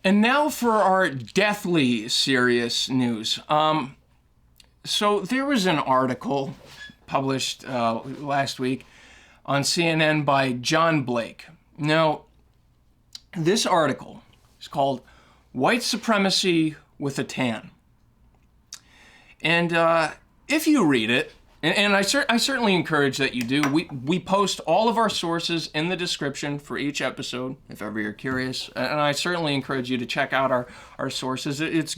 And now for our deathly serious news. So there was an article published last week on CNN by John Blake. Now, this article is called White Supremacy with a Tan. And if you read it, and I certainly encourage that you do. We post all of our sources in the description for each episode, if ever you're curious. And I certainly encourage you to check out our sources. It's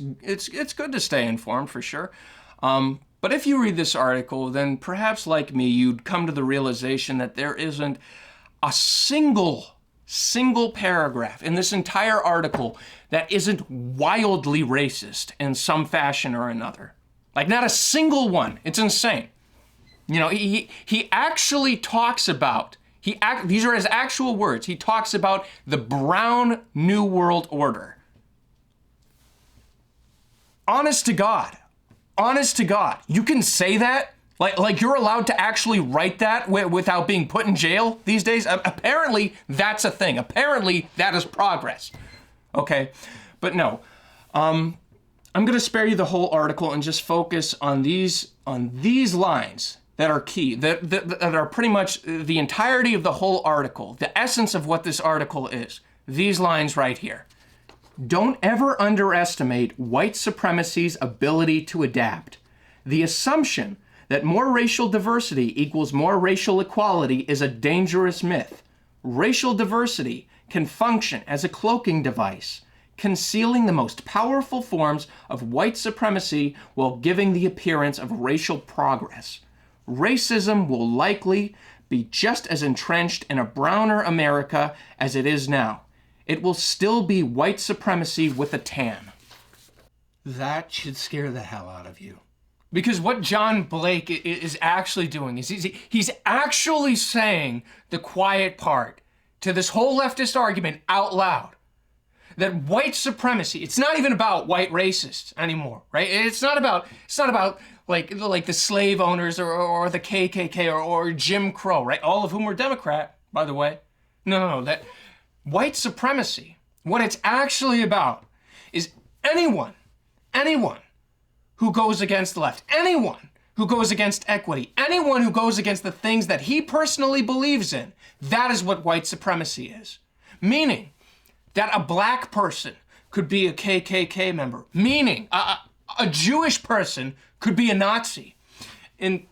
good to stay informed for sure. But if you read this article, then perhaps like me, you'd come to the realization that there isn't a single paragraph in this entire article that isn't wildly racist in some fashion or another. Like not a single one. It's insane. You know, he actually talks about, these are his actual words, he talks about the brown New World Order. Honest to God, you can say that? Like you're allowed to actually write that without being put in jail these days? Apparently, that's a thing. Apparently, that is progress. Okay, but no. I'm going to spare you the whole article and just focus on these lines that are key, that are pretty much the entirety of the whole article, the essence of what this article is. These lines right here. Don't ever underestimate white supremacy's ability to adapt. The assumption that more racial diversity equals more racial equality is a dangerous myth. Racial diversity can function as a cloaking device, concealing the most powerful forms of white supremacy while giving the appearance of racial progress. Racism will likely be just as entrenched in a browner America as it is now. It will still be white supremacy with a tan. That should scare the hell out of you. Because what John Blake is actually doing is he's actually saying the quiet part to this whole leftist argument out loud. That white supremacy, it's not even about white racists anymore, right? It's not about like the slave owners or the KKK or Jim Crowe, right? All of whom were Democrat, by the way. No, that white supremacy, what it's actually about is anyone who goes against the left, anyone who goes against equity, anyone who goes against the things that he personally believes in, that is what white supremacy is. Meaning that a black person could be a KKK member, meaning a Jewish person could be a Nazi. And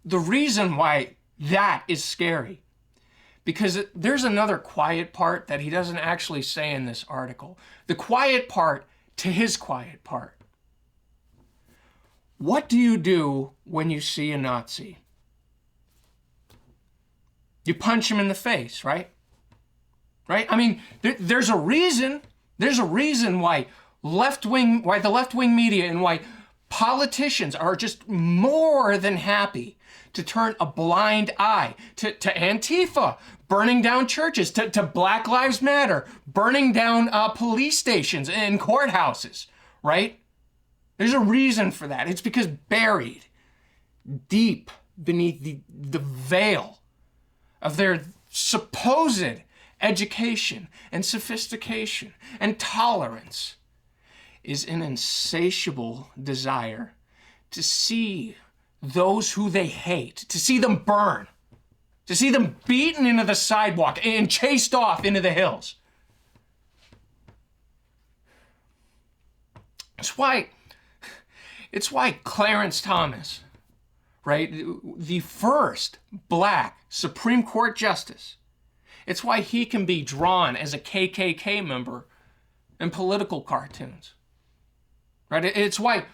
the reason why that is scary, because there's another quiet part that he doesn't actually say in this article. The quiet part to his quiet part. What do you do when you see a Nazi? You punch him in the face, right? Right? I mean, there's a reason why the left-wing media and why politicians are just more than happy to turn a blind eye to Antifa, burning down churches, to Black Lives Matter, burning down police stations and courthouses, right? There's a reason for that. It's because buried deep beneath the veil of their supposed education and sophistication and tolerance is an insatiable desire to see those who they hate, to see them burn, to see them beaten into the sidewalk and chased off into the hills. It's why Clarence Thomas, right, the first black Supreme Court justice, it's why he can be drawn as a KKK member in political cartoons, right? It's why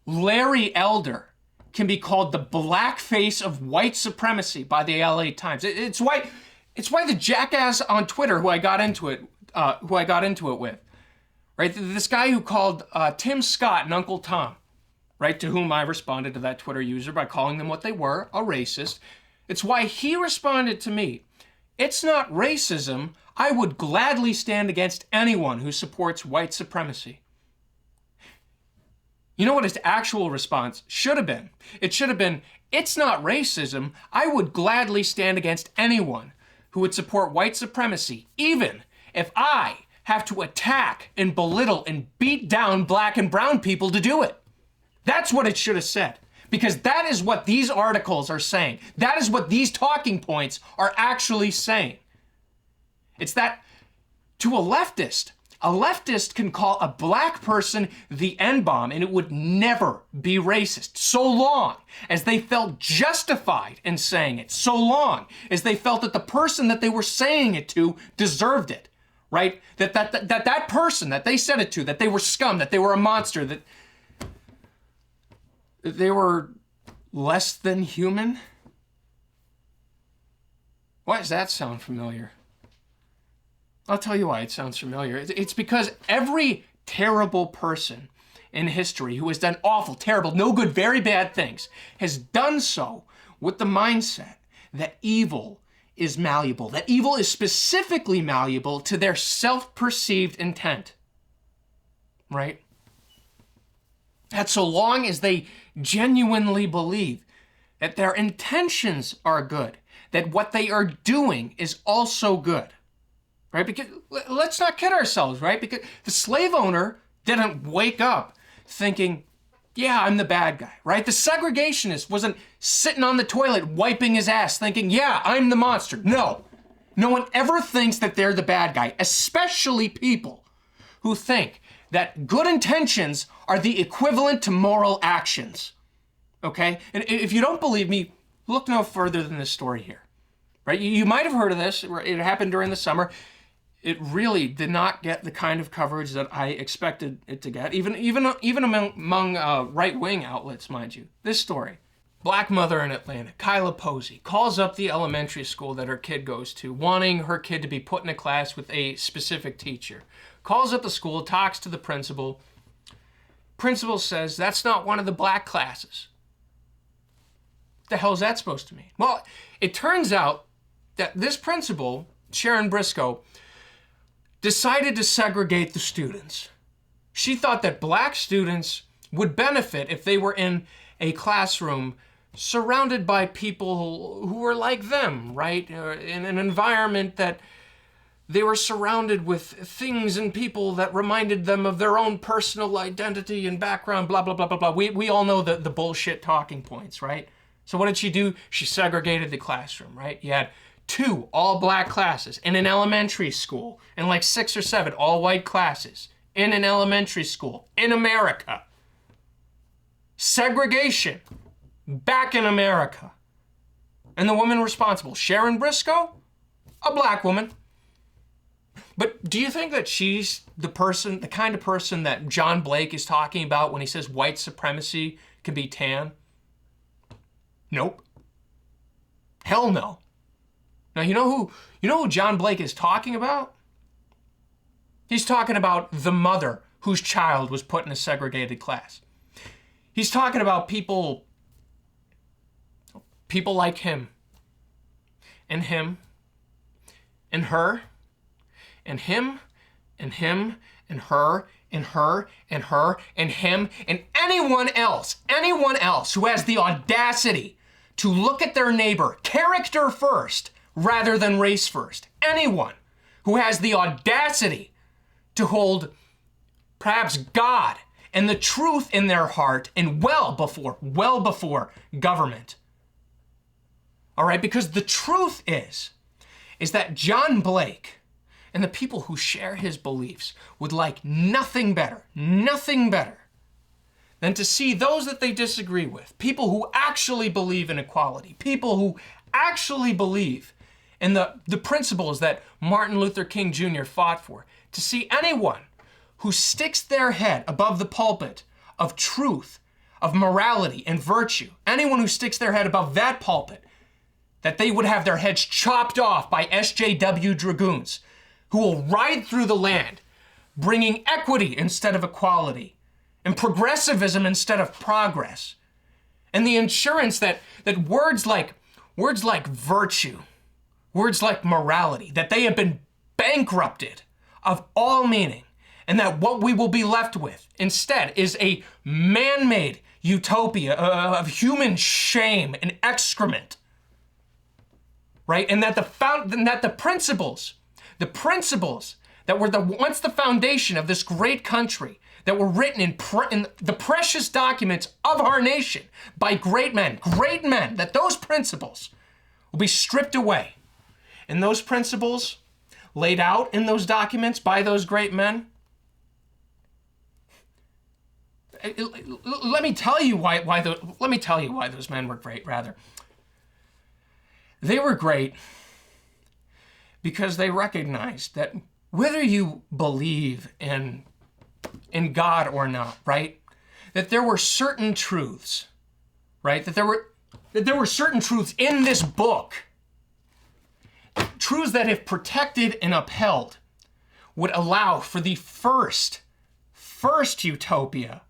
Larry Elder can be called the black face of white supremacy by the LA Times. It's why the jackass on Twitter who I got into it with, right? This guy who called Tim Scott and Uncle Tom, right? To whom I responded to that Twitter user by calling them what they were, a racist. It's why he responded to me. It's not racism. I would gladly stand against anyone who supports white supremacy. You know what his actual response should have been? It should have been, it's not racism. I would gladly stand against anyone who would support white supremacy, even if I have to attack and belittle and beat down black and brown people to do it. That's what it should have said. Because that is what these articles are saying. That is what these talking points are actually saying. It's that to a leftist can call a black person the N-bomb and it would never be racist, so long as they felt justified in saying it, so long as they felt that the person that they were saying it to deserved it, right? That person that they said it to, that they were scum, that they were a monster, that they were less than human. Why does that sound familiar? I'll tell you why it sounds familiar. It's because every terrible person in history who has done awful, terrible, no good, very bad things has done so with the mindset that evil is malleable, that evil is specifically malleable to their self-perceived intent, right? That so long as they genuinely believe that their intentions are good, that what they are doing is also good, right? Because let's not kid ourselves, right? Because the slave owner didn't wake up thinking, yeah, I'm the bad guy, right? The segregationist wasn't sitting on the toilet wiping his ass thinking, yeah, I'm the monster. No one ever thinks that they're the bad guy, especially people who think that good intentions are the equivalent to moral actions, okay? And if you don't believe me, look no further than this story here, right? You might have heard of this. It happened during the summer. It really did not get the kind of coverage that I expected it to get, even among right-wing outlets, mind you. This story. Black mother in Atlanta, Kyla Posey, calls up the elementary school that her kid goes to, wanting her kid to be put in a class with a specific teacher. Calls up the school, talks to the principal. Principal says, that's not one of the black classes. What the hell is that supposed to mean? Well, it turns out that this principal, Sharon Briscoe, decided to segregate the students. She thought that black students would benefit if they were in a classroom surrounded by people who were like them, right? In an environment that they were surrounded with things and people that reminded them of their own personal identity and background, blah, blah, blah, blah, blah. We all know the bullshit talking points, right? So what did she do? She segregated the classroom, right? You had 2 all-black classes in an elementary school and like 6 or 7 all-white classes in an elementary school in America. Segregation back in America. And the woman responsible, Sharon Briscoe, a black woman. But do you think that she's the kind of person that John Blake is talking about when he says white supremacy can be tan? Nope. Hell no. Now, you know who John Blake is talking about? He's talking about the mother whose child was put in a segregated class. He's talking about people like him, and her, and him, and him, and her, and her, and her, and him, and anyone else who has the audacity to look at their neighbor character first rather than race first. Anyone who has the audacity to hold perhaps God and the truth in their heart and well before government. All right, because the truth is that John Blake and the people who share his beliefs would like nothing better than to see those that they disagree with, people who actually believe in equality, people who actually believe in the principles that Martin Luther King Jr. fought for, to see anyone who sticks their head above the pulpit of truth, of morality and virtue, anyone who sticks their head above that pulpit, that they would have their heads chopped off by SJW dragoons who will ride through the land, bringing equity instead of equality, and progressivism instead of progress, and the assurance that words like virtue, words like morality, that they have been bankrupted of all meaning, and that what we will be left with instead is a man-made utopia of human shame and excrement, right? And that the principles that were once the foundation of this great country, that were written in the precious documents of our nation by great men, that those principles will be stripped away. And those principles laid out in those documents by those great men, let me tell you why those men were great, rather. They were great because they recognized that whether you believe in God or not, right? That there were certain truths, right? That there were certain truths in this book, truths that if protected and upheld would allow for the first utopia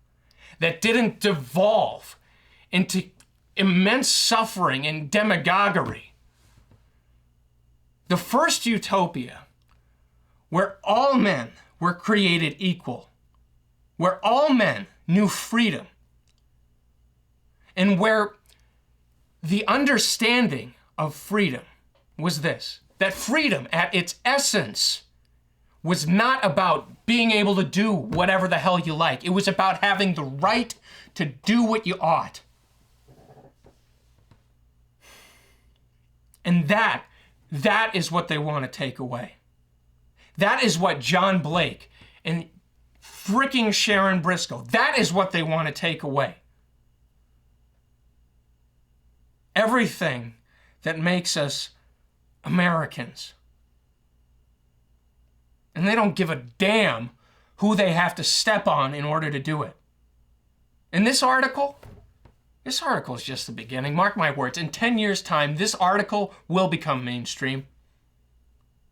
that didn't devolve into immense suffering and demagoguery. The first utopia where all men were created equal, where all men knew freedom, and where the understanding of freedom was this, that freedom at its essence was not about being able to do whatever the hell you like. It was about having the right to do what you ought. And that is what they want to take away. That is what John Blake and fricking Sharon Briscoe, that is what they want to take away. Everything that makes us Americans. And they don't give a damn who they have to step on in order to do it. And this article is just the beginning. Mark my words, in 10 years' time, this article will become mainstream.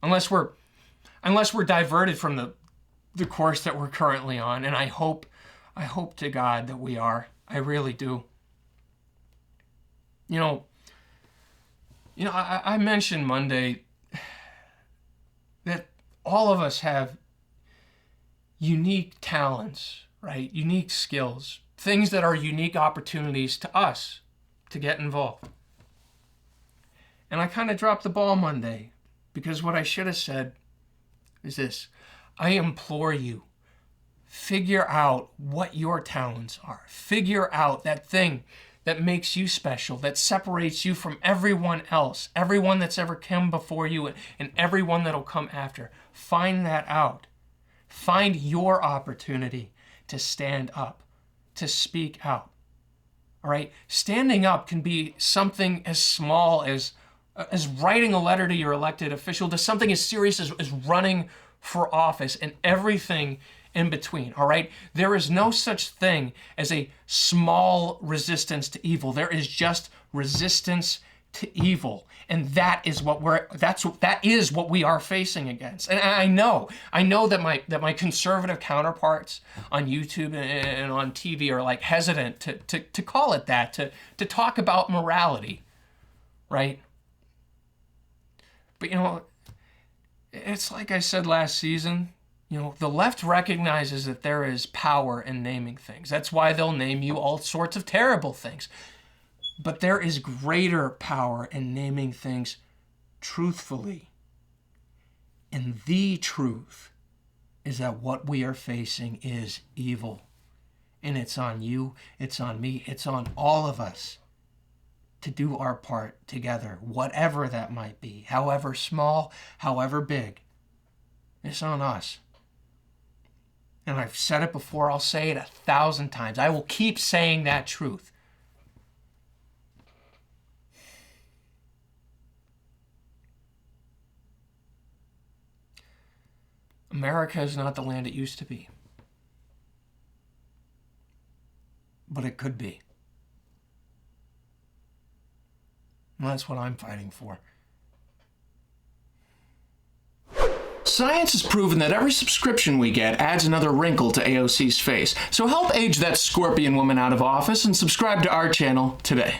Unless we're diverted from the course that we're currently on, and I hope to God that we are. I really do. I mentioned Monday that all of us have unique talents, right? Unique skills, things that are unique opportunities to us to get involved. And I kind of dropped the ball Monday because what I should have said is this: I implore you, figure out what your talents are. Figure out that thing that makes you special, that separates you from everyone else, everyone that's ever come before you and everyone that'll come after. Find that out. Find your opportunity to stand up, to speak out. All right? Standing up can be something as small as writing a letter to your elected official, to something as serious as running for office, and everything in between, all right? There is no such thing as a small resistance to evil. There is just resistance to evil. And that is what we are facing against. And I know that my conservative counterparts on YouTube and on TV are like hesitant to call it that, to talk about morality, right? But it's like I said last season, the left recognizes that there is power in naming things. That's why they'll name you all sorts of terrible things. But there is greater power in naming things truthfully. And the truth is that what we are facing is evil. And it's on you, it's on me, it's on all of us to do our part together, whatever that might be, however small, however big. It's on us. And I've said it before, I'll say it 1,000 times. I will keep saying that truth. America is not the land it used to be. But it could be. And that's what I'm fighting for. Science has proven that every subscription we get adds another wrinkle to AOC's face. So help age that scorpion woman out of office and subscribe to our channel today.